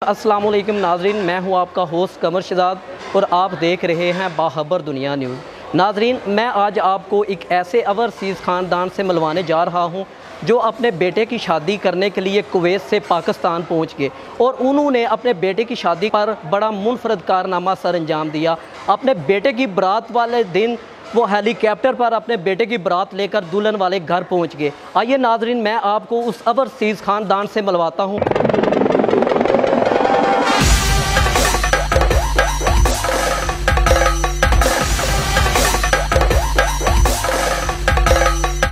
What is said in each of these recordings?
अस्सलामुअलैकुम नाजरीन, मैं हूं आपका होस्ट कमर शहजाद और आप देख रहे हैं बाखबर दुनिया न्यूज़। नाजरीन, मैं आज आपको एक ऐसे ओवरसीज़ ख़ानदान से मिलवाने जा रहा हूं जो अपने बेटे की शादी करने के लिए कुवैत से पाकिस्तान पहुंच गए और उन्होंने अपने बेटे की शादी पर बड़ा मुनफरद कारनामा सर अंजाम दिया। अपने बेटे की बारात वाले दिन वो हेलीकॉप्टर पर अपने बेटे की बारात लेकर दुल्हन वाले घर पहुँच गए। आइए नाजरीन, मैं आपको उस ओवरसीज़ ख़ानदान से मिलवाता हूँ।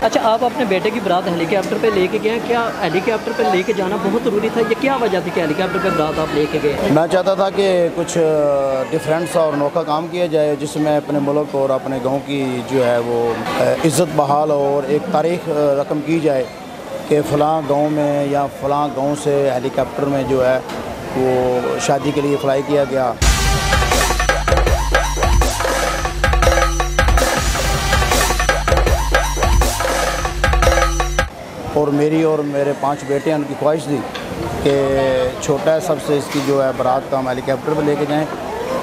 अच्छा, आप अपने बेटे की बारात हेलीकॉप्टर पे लेके गए हैं। क्या हेलीकॉप्टर पे लेके जाना बहुत ज़रूरी था? ये क्या वजह थी कि हेलीकॉप्टर पे बारात आप लेके गए? मैं चाहता था कि कुछ डिफरेंट सा और अनोखा काम किया जाए जिसमें अपने मुल्क और अपने गांव की जो है वो इज़्ज़त बहाल और एक तारीख़ रकम की जाए कि फ़लाँ गांव में या फ़लाँ गांव से हेलीकॉप्टर में जो है वो शादी के लिए फ़्लाई किया गया। और मेरी और मेरे 5 बेटे हैं, उनकी ख्वाहिश थी कि छोटा सबसे इसकी जो है बारात का हम हेलीकॉप्टर पर लेके जाएं।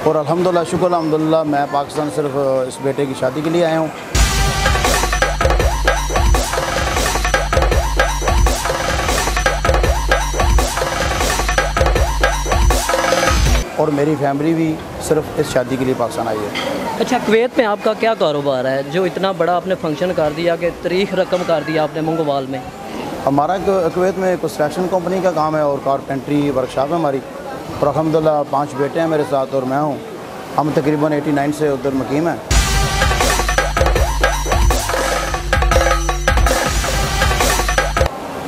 और अल्हम्दुलिल्लाह, शुक्र अल्हम्दुलिल्लाह, मैं पाकिस्तान सिर्फ इस बेटे की शादी के लिए आया हूँ। और मेरी फैमिली भी सिर्फ इस शादी के लिए पाकिस्तान आई है। अच्छा, कुवैत में आपका क्या कारोबार है जो इतना बड़ा आपने फंक्शन कर दिया कि तारीख रकम कर दिया आपने मंगोवाल में? हमारा कुवैत में कंस्ट्रक्शन कंपनी का काम है और कारपेंट्री वर्कशॉप है हमारी। और अल्हम्दुलिल्लाह 5 बेटे हैं मेरे साथ और मैं हूँ। हम तकरीबन 89 से उधर मुकीम हैं।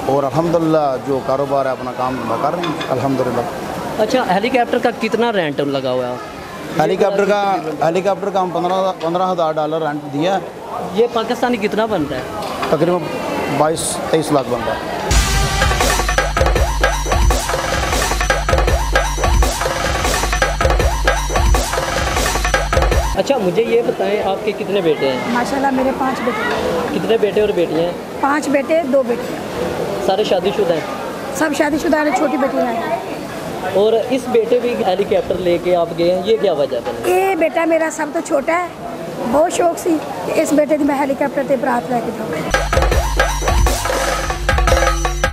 और अल्हम्दुलिल्लाह जो कारोबार है अपना काम कर रहे हैं अल्हम्दुलिल्लाह। अच्छा, हेलीकॉप्टर का कितना रेंट लगा हुआ है? हेलीकॉप्टर का हम $15,000 रेंट दिया। ये पाकिस्तानी कितना बनता है? तकरीबन 22-23 लाख बनता है। अच्छा, मुझे ये बताएं, आपके कितने बेटे हैं? माशाल्लाह मेरे 5 बेटे हैं। कितने बेटे और बेटियां हैं? 5 बेटे 2 बेटियाँ। सारे शादीशुदा हैं? सब शादीशुदा हैं, छोटी बेटियाँ हैं। और इस बेटे भी हेलीकॉप्टर लेके आप गए हैं, ये क्या वजह है? ये बेटा मेरा सब तो छोटा है, बहुत शौक सी कि इस बेटे की मैं हेलीकॉप्टर से बारात लेके जाऊँ।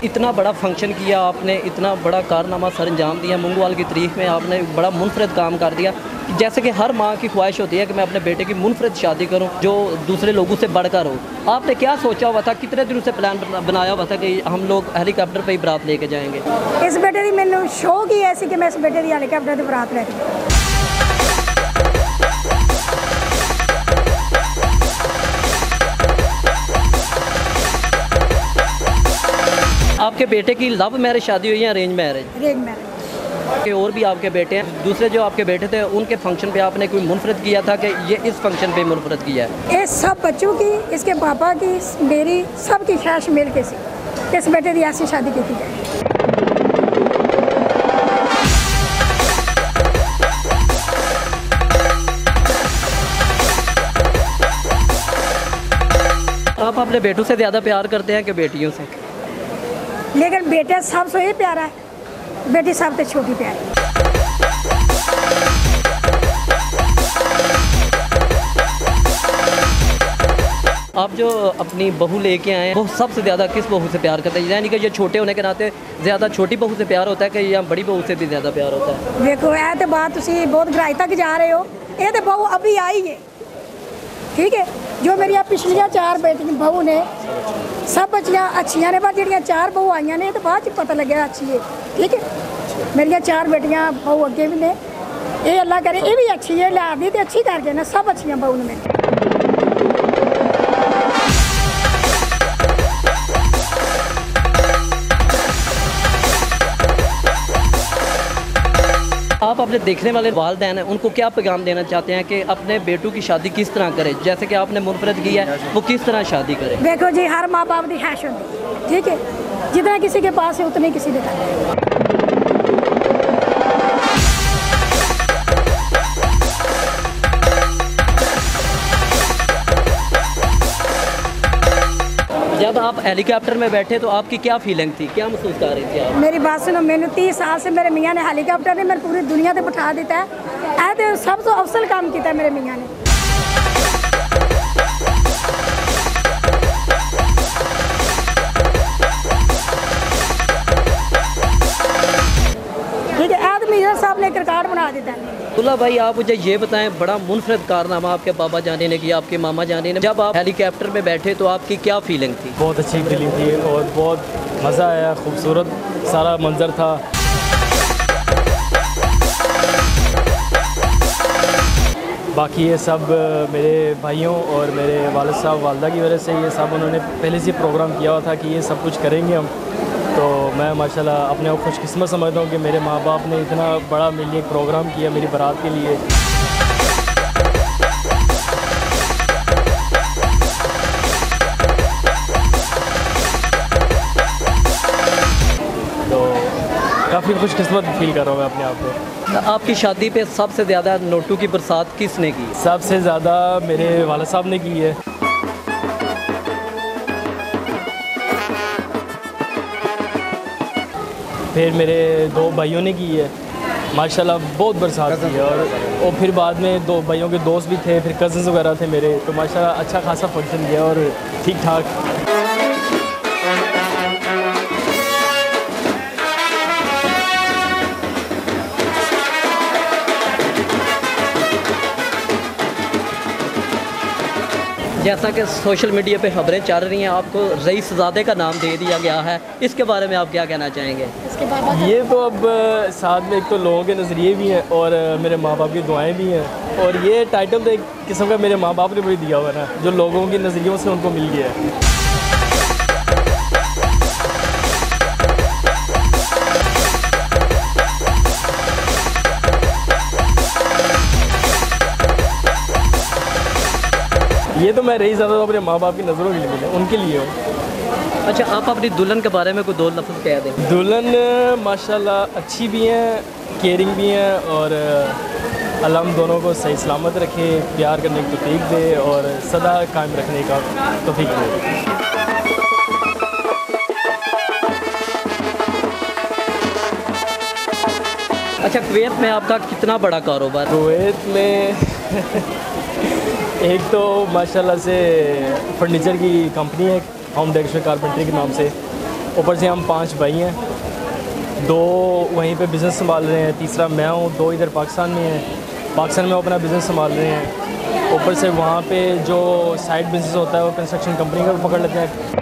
इतना बड़ा फंक्शन किया आपने, इतना बड़ा कारनामा सर अंजाम दिया, मंगवाल की तारीख में आपने बड़ा मुनफरद काम कर दिया। जैसे कि हर माँ की ख्वाहिश होती है कि मैं अपने बेटे की मुनफरद शादी करूं जो दूसरे लोगों से बढ़कर हो। आपने क्या सोचा हुआ था, कितने दिनों से प्लान बनाया हुआ था कि हम लोग हेलीकॉप्टर पे ही बारात लेके जाएंगे? इस बेटे की मैंने शौक ही ऐसी कि मैं इस बेटे की हेलीकॉप्टर से बारात लेके जाऊँ। आपके बेटे की लव मैरिज शादी हुई है, अरेंज मैरिज? Arrange marriage. कि और भी आपके बेटे हैं, दूसरे जो आपके बेटे थे उनके फंक्शन पे आपने कोई मुनफरद किया था कि ये इस फंक्शन पे मुनफरद किया है? ये सब बच्चों की, इसके पापा की, मेरी सबकी ख्वाहिश मिल के सी इस बेटे की ऐसी शादी की जाए। आप अपने बेटों से ज़्यादा प्यार करते हैं कि बेटियों से? लेकिन बेटे सबसे ही प्यारा है, बेटी सबसे छोटी प्यारी। आप जो अपनी बहू लेके आए हैं वो सबसे ज़्यादा किस बहू से प्यार करते हैं? यानी कि ये छोटे होने के नाते ज़्यादा छोटी बहू से प्यार होता है कि या बड़ी बहू से भी ज़्यादा प्यार होता है? देखो, यह तो बात तुम बहुत गहराई तक जा रहे हो। ये तो बहू अभी आई है, ठीक है। जो मेरी पिछलियाँ 4 बेटी बहू ने सब बच्चियाँ अच्छियाँ ने, पर जड़ियाँ 4 बहू आईया ने तो बाद पता लगे अच्छी है, ठीक है। मेरिया 4 बेटियाँ बहू अगे भी ने, ये अल्लाह करे ये भी अच्छी है, लिया दी तो अच्छी कर देना, सब अच्छियाँ बहू ने मेरी। आप अपने देखने वाले वालिदैन हैं उनको क्या पैगाम देना चाहते हैं कि अपने बेटों की शादी किस तरह करें? जैसे कि आपने मुनफरद किया है, वो किस तरह शादी करें? देखो जी, हर माँ बाप की ख्वाहिश होती, ठीक है। जितना किसी के पास है उतने किसी ने करना। जब आप हेलीकॉप्टर में बैठे तो आपकी क्या फीलिंग थी, क्या महसूस कर रही थी आप? मेरी बात सुनो, मैंने 30 साल से मेरे मियाँ ने हेलीकॉप्टर ने मेरी पूरी दुनिया से बिठा देता है। ऐसे सब तो अफसल काम किया मेरे मियाँ ने। ठीक है, आदमी साहब ने एक रिकॉर्ड बना देता है। अब्दुल्ला भाई, आप मुझे ये बताएं, बड़ा मुनफरद कारनामा आपके बाबा जाने ने किया, आपके मामा जाने ने। जब आप हेलीकॉप्टर में बैठे तो आपकी क्या फीलिंग थी? बहुत अच्छी फीलिंग थी और बहुत मज़ा आया, खूबसूरत सारा मंजर था। बाकी ये सब मेरे भाइयों और मेरे वालिद साहब वालदा की वजह से ये सब उन्होंने पहले से प्रोग्राम किया हुआ था कि ये सब कुछ करेंगे हम। तो मैं माशाल्लाह अपने आप खुशकिस्मत समझता हूँ कि मेरे माँ बाप ने इतना बड़ा मेरे लिए एक प्रोग्राम किया मेरी बारात के लिए। तो काफ़ी खुशकिस्मत फील कर रहा हूँ मैं अपने आप को। आपकी शादी पे सबसे ज़्यादा नोटों की बरसात किसने की? सबसे ज़्यादा मेरे वालिद साहब ने की है। फिर मेरे 2 भाइयों ने की है। माशाल्लाह बहुत बरसात की है। और फिर बाद में 2 भाइयों के दोस्त भी थे, फिर कज़न्स वगैरह थे मेरे। तो माशाल्लाह अच्छा खासा फंक्शन किया और ठीक ठाक। जैसा कि सोशल मीडिया पे खबरें चल रही हैं, आपको रईसज़ादे का नाम दे दिया गया है, इसके बारे में आप क्या कहना चाहेंगे? ये तो अब साथ में एक तो लोगों के नज़रिए भी हैं और मेरे माँ बाप की दुआएं भी हैं। और ये टाइटल तो एक किस्म का मेरे माँ बाप ने भी दिया हुआ है ना, जो लोगों के नज़रियों से उनको मिल गया है। ये तो मैं रही ज़्यादा तो अपने माँ बाप की नज़रों के लिए मिले, उनके लिए हो। अच्छा, आप अपनी दुल्हन के बारे में कोई 2 लफ्ज़ कह दें। दुल्हन माशाल्लाह अच्छी भी हैं, केयरिंग भी हैं और अल्लाह हम दोनों को सही सलामत रखे, प्यार करने की तौफीक दे और सदा कायम रखने का तौफीक दे। अच्छा, कुवैत में आपका कितना बड़ा कारोबार? कुवैत में एक तो माशाल्लाह से फर्नीचर की कंपनी है, होम डेकोरेशन कारपेंटरी के नाम से। ऊपर से हम 5 भाई हैं, 2 वहीं पे बिज़नेस संभाल रहे हैं, तीसरा मैं हूँ, 2 इधर पाकिस्तान में हैं। पाकिस्तान में अपना बिज़नेस संभाल रहे हैं। ऊपर से वहाँ पे जो साइड बिज़नेस होता है वो कंस्ट्रक्शन कंपनी का पकड़ लेते हैं।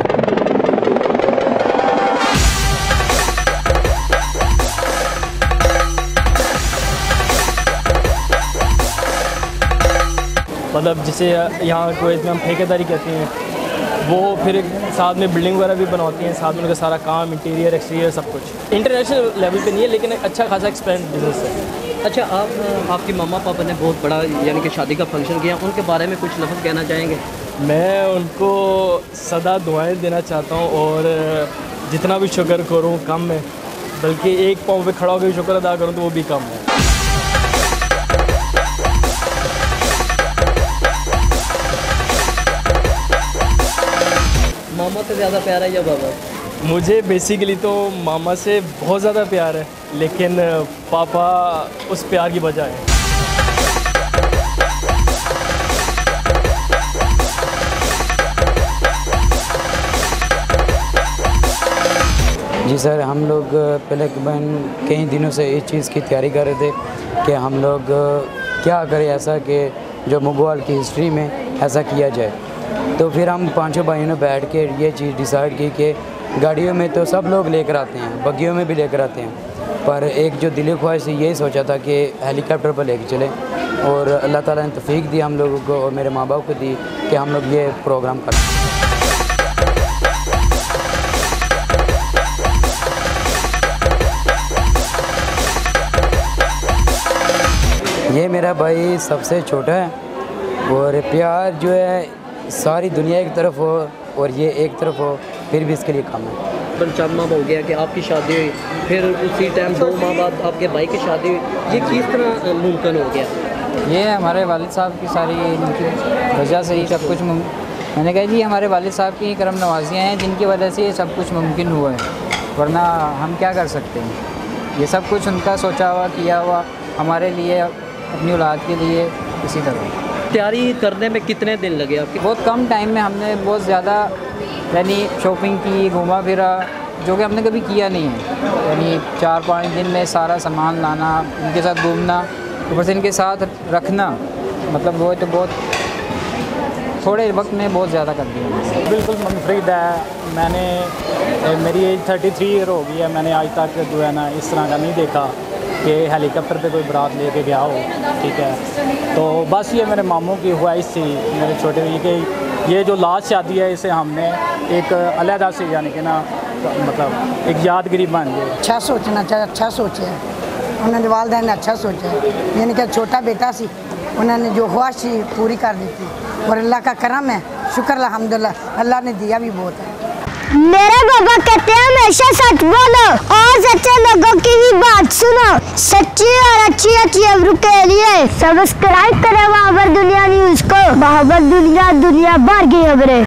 मतलब जिसे यहाँ कुवैत में हम ठेकेदारी कहते हैं, वो फिर साथ में बिल्डिंग वगैरह भी बनवाती हैं, साथ में उनका सारा काम इंटीरियर एक्सटीरियर सब कुछ। इंटरनेशनल लेवल पे नहीं है लेकिन अच्छा खासा एक्सपेंड बिजनेस है। अच्छा, आपकी मम्मा पापा ने बहुत बड़ा यानी कि शादी का फंक्शन किया, उनके बारे में कुछ लफ्ज़ कहना चाहेंगे? मैं उनको सदा दुआएं देना चाहता हूँ और जितना भी शुक्र करूँ कम है, बल्कि एक पाँव पे खड़ा होकर शुक्र अदा करूँ तो वो भी कम है। मामा से ज़्यादा प्यार है या बाबा? मुझे बेसिकली तो मामा से बहुत ज़्यादा प्यार है, लेकिन पापा उस प्यार की वजह है। जी सर, हम लोग पहले कई दिनों से इस चीज़ की तैयारी कर रहे थे कि हम लोग क्या करें ऐसा कि जो मुगल की हिस्ट्री में ऐसा किया जाए। तो फिर हम 5 भाइयों ने बैठ के ये चीज़ डिसाइड की कि गाड़ियों में तो सब लोग लेकर आते हैं, बग्गियों में भी लेकर आते हैं, पर एक जो दिली ख्वाहिश से यही सोचा था कि हेलीकॉप्टर पर लेकर चले। और अल्लाह ताला ने तौफीक दी हम लोगों को और मेरे माँ बाप को दी कि हम लोग ये प्रोग्राम करें। ये मेरा भाई सबसे छोटा है और प्यार जो है सारी दुनिया एक तरफ हो और ये एक तरफ हो, फिर भी इसके लिए कम है। पंचामा हो गया कि आपकी शादी हुई, फिर उसी टाइम 2 माह बाद आपके भाई की शादी हुई, ये किस तरह मुमकिन हो गया? ये हमारे वालिद साहब की सारी इनकी वजह से ही सब कुछ मैंने कहा जी हमारे वालिद साहब की करम नवाजियाँ हैं जिनकी वजह से ये सब कुछ मुमकिन हुआ है, वरना हम क्या कर सकते हैं। ये सब कुछ उनका सोचा हुआ किया हुआ हमारे लिए, अपनी औलाद के लिए। इसी तरह तैयारी करने में कितने दिन लगे आपके? बहुत कम टाइम में हमने बहुत ज़्यादा यानी शॉपिंग की, घूमा फिरा, जो कि हमने कभी किया नहीं है। यानी 4-5 दिन में सारा सामान लाना, इनके साथ घूमना, ऊपर से इनके साथ रखना, मतलब वो तो बहुत थोड़े वक्त में बहुत ज़्यादा कर दिया। बिल्कुल मुनफरिद है। मैंने मेरी एज 33 ईयर हो गई है। मैंने आज तक जो है ना इस तरह का नहीं देखा कि हेलीकॉप्टर पे कोई बारात लेके गया हो, ठीक है। तो बस ये मेरे मामू की ख्वाहिश थी मेरे छोटे भाई कि ये जो लास्ट शादी है इसे हमने एक अलहदा से यानी कि ना मतलब एक यादगिरी बन गई। अच्छा सोचना चाहिए, अच्छा सोचा उन्होंने, वालदैन ने अच्छा सोचा। यानी कि छोटा बेटा सी, उन्होंने जो ख्वाहिश थी पूरी कर दी थी और अल्लाह का करम है, शुक्र अल्हम्दुलिल्लाह, अल्लाह ने दिया भी बहुत है। मेरे पापा कहते हैं हमेशा सच बोलो और सच्चे लोगों की ही बात सुनो। सच्ची और अच्छी अच्छी खबरों के लिए सब्सक्राइब करें बाबर दुनिया न्यूज़ को। बाबर दुनिया, दुनिया भर की खबरें।